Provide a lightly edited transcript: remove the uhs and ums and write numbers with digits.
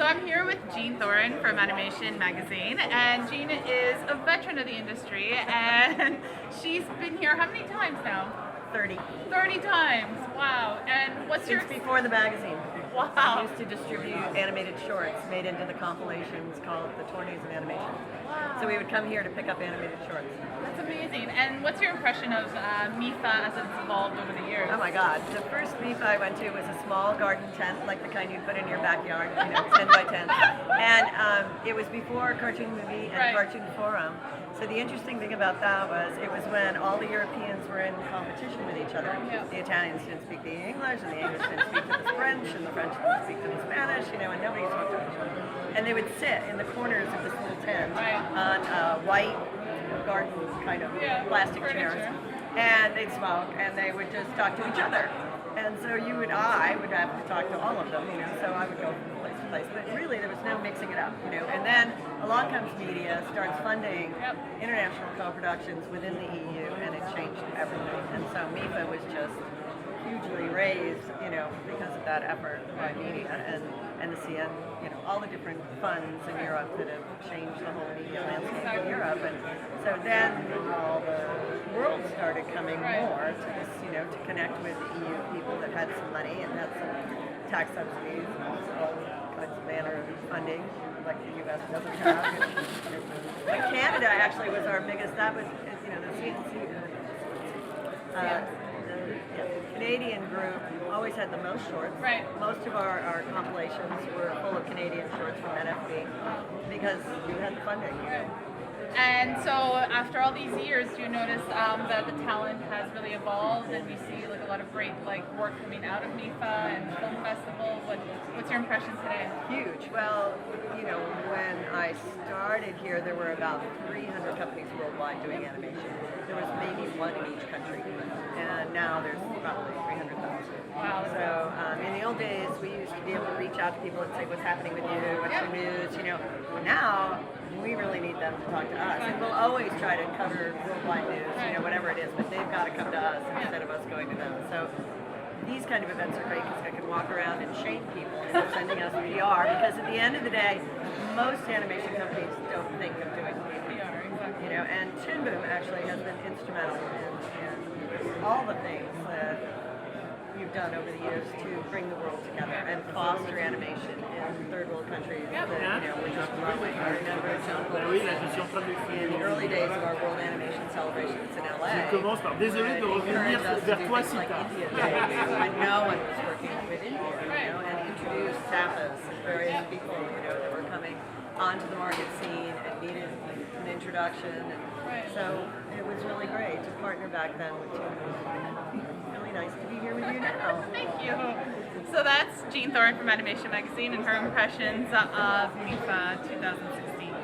So I'm here with Jean Thoren from Animation Magazine, and Jean is a veteran of the industry, and she's been here how many times now? 30. 30 times. Wow. And what's Since before the magazine. Wow. I used to distribute animated shorts made into the compilations called the Tourneys of Animation. Wow. So we would come here to pick up animated shorts. That's amazing. And what's your impression of Mifa as it's evolved over the years? Oh my God. The first Mifa I went to was a small garden tent, like the kind you'd put in your backyard, 10 by 10. And it was before Cartoon Movie and Right. Cartoon Forum. So the interesting thing about that was it was when all the Europeans were in competition with each other. Yeah. The Italians didn't speak the English, and the English didn't speak to the French, and the French didn't speak to the Spanish, and nobody spoke to each other. And they would sit in the corners of this little tent Right. on white garden kind of plastic chairs. Furniture. And they'd smoke, and they would just talk to each other. And so I would have to talk to all of them, so I would go from place to place. But really, there was no mixing it up, And then along comes media, starts funding international co-productions within the EU, and it changed everything. And so Mifa was just hugely raised, because of that effort by media and the CN, all the different funds in Europe that have changed the whole media landscape in Europe. And so then all the world started coming more to this, to connect with EU people that had some money and had some tax subsidies and all kinds of manner of funding, like the U.S. doesn't have. But Canada actually was our biggest. That was, the CNC. The Canadian group always had the most shorts. Right. Most of our compilations were full of Canadian shorts from NFB because you had the funding. Right. And so after all these years, do you notice that the talent has really evolved, and we see a lot of great work coming out of Mifa and the film festival? What's your impression today? Huge. Well, when I started here, there were about 300 companies worldwide doing animation. There was maybe one in each country, and now there's probably 300,000. Wow. So in the old days, we used to be able to reach out to people and say, "What's happening with you? What's the news?" Now we really need them to talk to us, and we'll always try to cover worldwide news, whatever it is. But they've got to come to us instead of us going to them. So these kind of events are great because I can walk around and shame people for sending us PR, because at the end of the day, most animation companies don't think of doing PR. Exactly. And Toon actually has been instrumental in all the things that you've done over the years to bring the world together and foster animation in third world countries that we're just growing. I remember in the early days of our World Animation celebrations in LA. Désolé de revenir vers toi si tard. When no one was working with India, and introduced tapas and various people, that were coming onto the market scene and needed an introduction. And so it was really great to partner back then with Toon. Really nice to be here with you now. Thank you. So that's Jean Thoren from Animation Magazine and her impressions of Mifa 2016.